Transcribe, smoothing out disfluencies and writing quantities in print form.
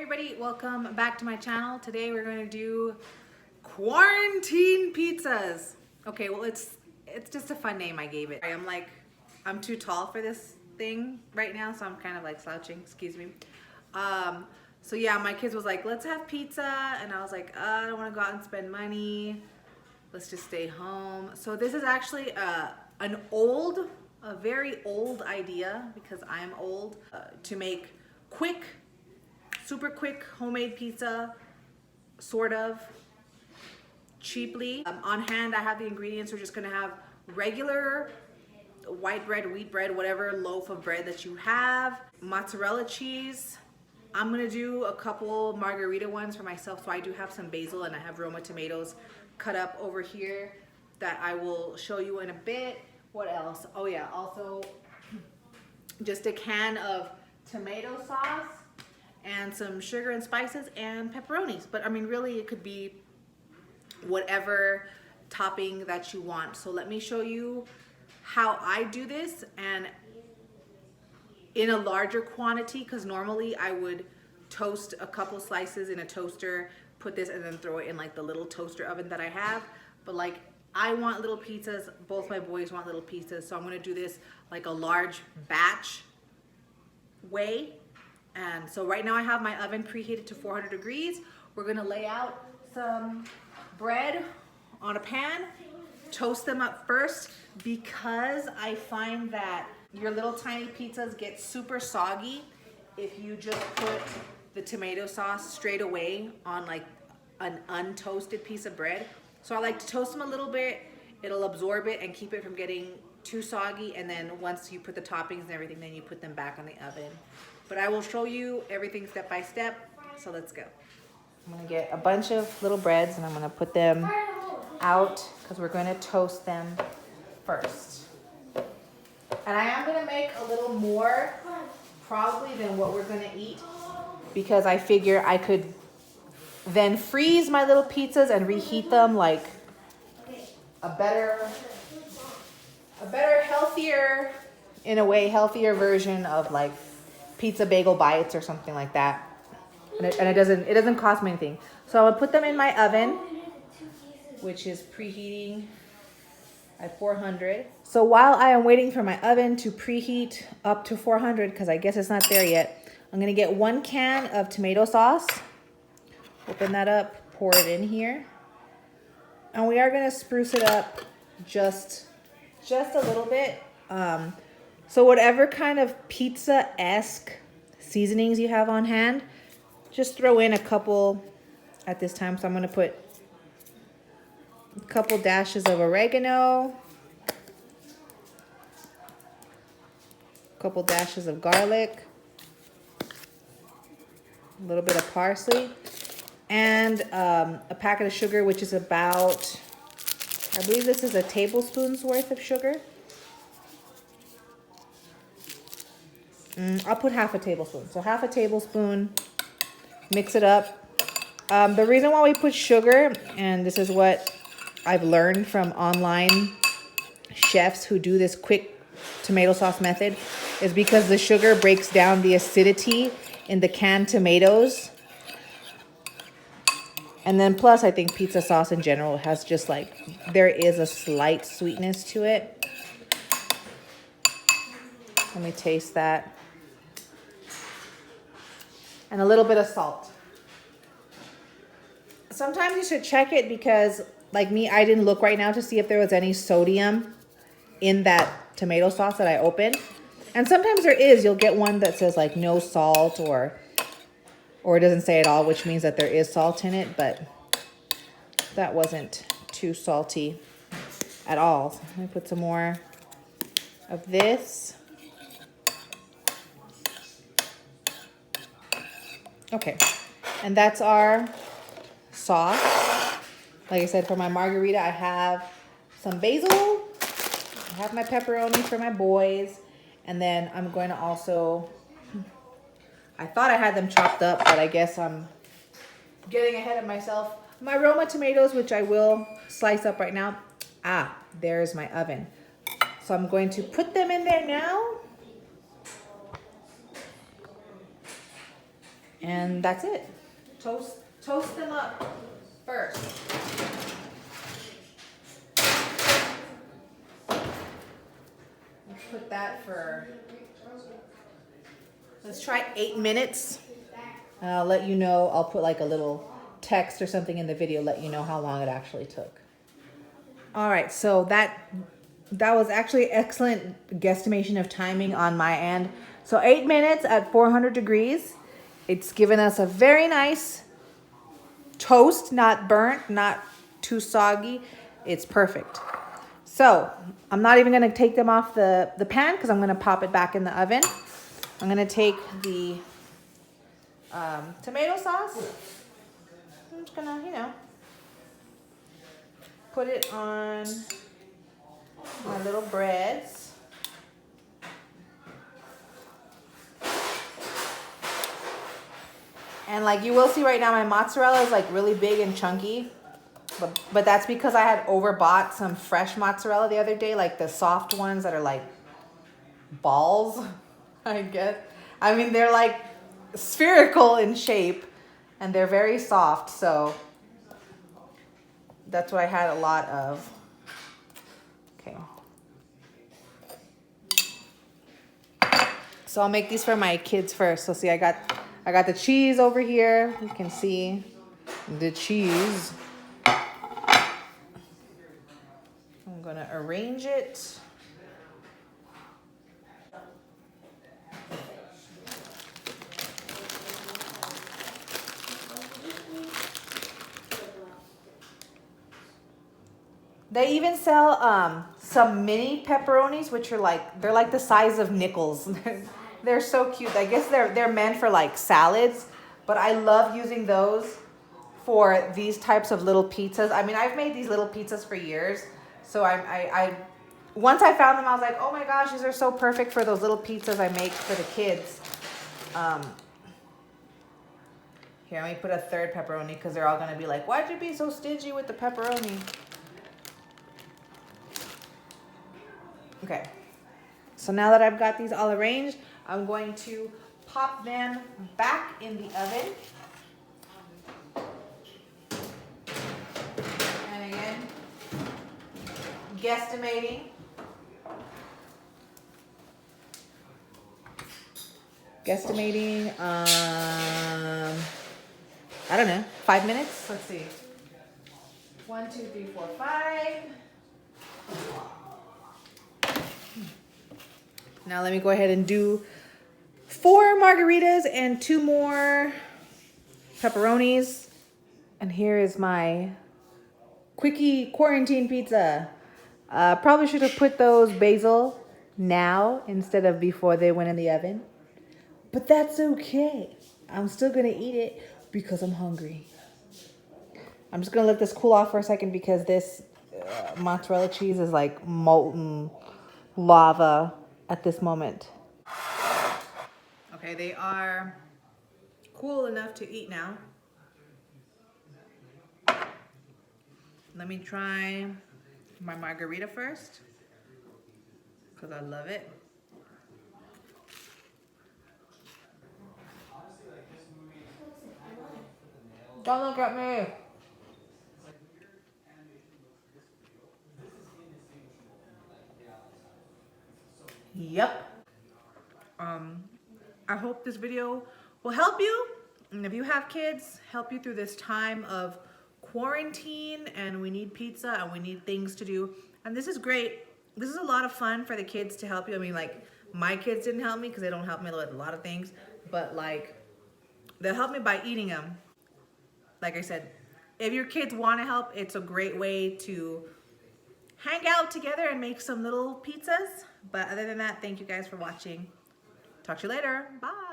everybody, welcome back to my channel. Today we're going to do quarantine pizzas. Okay, well it's just a fun name I gave it. I'm too tall for this thing right now, so I'm kind of like slouching, excuse me. So yeah, my kids was like, let's have pizza, and I was like, I don't want to go out and spend money. Let's just stay home. So this is actually a very old idea, because I'm old, to make super quick homemade pizza, sort of cheaply. On hand, I have the ingredients. We're just gonna have regular white bread, wheat bread, whatever loaf of bread that you have, mozzarella cheese. I'm gonna do a couple margarita ones for myself, so I do have some basil, and I have Roma tomatoes cut up over here that I will show you in a bit. What else? Oh yeah, also just a can of tomato sauce and some sugar and spices and pepperonis. But I mean, really, it could be whatever topping that you want. So let me show you how I do this, and in a larger quantity, because normally I would toast a couple slices in a toaster, put this, and then throw it in like the little toaster oven that I have. But like, I want little pizzas, both my boys want little pizzas, so I'm gonna do this like a large batch way. And so right now I have my oven preheated to 400 degrees. We're gonna lay out some bread on a pan, toast them up first, because I find that your little tiny pizzas get super soggy if you just put the tomato sauce straight away on like an untoasted piece of bread. So I like to toast them a little bit. It'll absorb it and keep it from getting too soggy. And then once you put the toppings and everything, then you put them back on the oven. But I will show you everything step by step. So let's go. I'm gonna get a bunch of little breads, and I'm gonna put them out because we're gonna toast them first. And I am gonna make a little more probably than what we're gonna eat, because I figure I could then freeze my little pizzas and reheat them like a better, healthier, in a way, healthier version of like pizza bagel bites or something like that. And it doesn't cost me anything. So I'm gonna put them in my oven, which is preheating at 400. So while I am waiting for my oven to preheat up to 400, because I guess it's not there yet, I'm gonna get 1 can of tomato sauce. Open that up, pour it in here. And we are gonna spruce it up just a little bit. So whatever kind of pizza-esque seasonings you have on hand, just throw in a couple at this time. So I'm gonna put a couple dashes of oregano, a couple dashes of garlic, a little bit of parsley, and a packet of sugar, which is about, I believe this is a tablespoon's worth of sugar. I'll put half a tablespoon. So half a tablespoon, mix it up. The reason why we put sugar, and this is what I've learned from online chefs who do this quick tomato sauce method, is because the sugar breaks down the acidity in the canned tomatoes. And then plus, I think pizza sauce in general has just like, there is a slight sweetness to it. Let me taste that. And a little bit of salt. Sometimes you should check it, because like me, I didn't look right now to see if there was any sodium in that tomato sauce that I opened. And sometimes there is. You'll get one that says like no salt, or it doesn't say at all, which means that there is salt in it, but that wasn't too salty at all. So let me put some more of this. Okay, and that's our sauce. Like I said, for my margarita, I have some basil. I have my pepperoni for my boys. And then I'm going to also, I thought I had them chopped up, but I guess I'm getting ahead of myself. My Roma tomatoes, which I will slice up right now. There's my oven. So I'm going to put them in there now. And that's it. Toast them up first. Let's put that for, let's try 8 minutes. And I'll let you know, I'll put like a little text or something in the video, let you know how long it actually took. All right, so that was actually excellent guesstimation of timing on my end. So 8 minutes at 400 degrees. It's given us a very nice toast, not burnt, not too soggy. It's perfect. So I'm not even gonna take them off the pan because I'm gonna pop it back in the oven. I'm gonna take the tomato sauce. I'm just gonna, you know, put it on my little breads. And like you will see right now, my mozzarella is like really big and chunky. But that's because I had overbought some fresh mozzarella the other day, like the soft ones that are like balls, I guess. I mean, they're like spherical in shape and they're very soft. So that's what I had a lot of. Okay. So I'll make these for my kids first. So see, I got the cheese over here. You can see the cheese. I'm gonna arrange it. They even sell some mini pepperonis, which are like, they're like the size of nickels. They're so cute. I guess they're meant for like salads, but I love using those for these types of little pizzas. I mean, I've made these little pizzas for years. So I once I found them, I was like, oh my gosh, these are so perfect for those little pizzas I make for the kids. Here, let me put a third pepperoni because they're all gonna be like, why'd you be so stingy with the pepperoni? Okay, so now that I've got these all arranged, I'm going to pop them back in the oven. And again, guesstimating. I don't know, 5 minutes? Let's see. 1, 2, 3, 4, 5. Now let me go ahead and do 4 margaritas and 2 more pepperonis. And here is my quickie quarantine pizza. Probably should have put those basil now instead of before they went in the oven. But that's okay. I'm still gonna eat it because I'm hungry. I'm just gonna let this cool off for a second because this mozzarella cheese is like molten lava at this moment. Okay, they are cool enough to eat now. Let me try my margarita first because I love it. Don't look at me. Yep. I hope this video will help you. And if you have kids, help you through this time of quarantine and we need pizza and we need things to do. And this is great. This is a lot of fun for the kids to help you. I mean, like, my kids didn't help me because they don't help me with a lot of things. But, like, they'll help me by eating them. Like I said, if your kids want to help, it's a great way to hang out together and make some little pizzas. But other than that, thank you guys for watching. Talk to you later. Bye.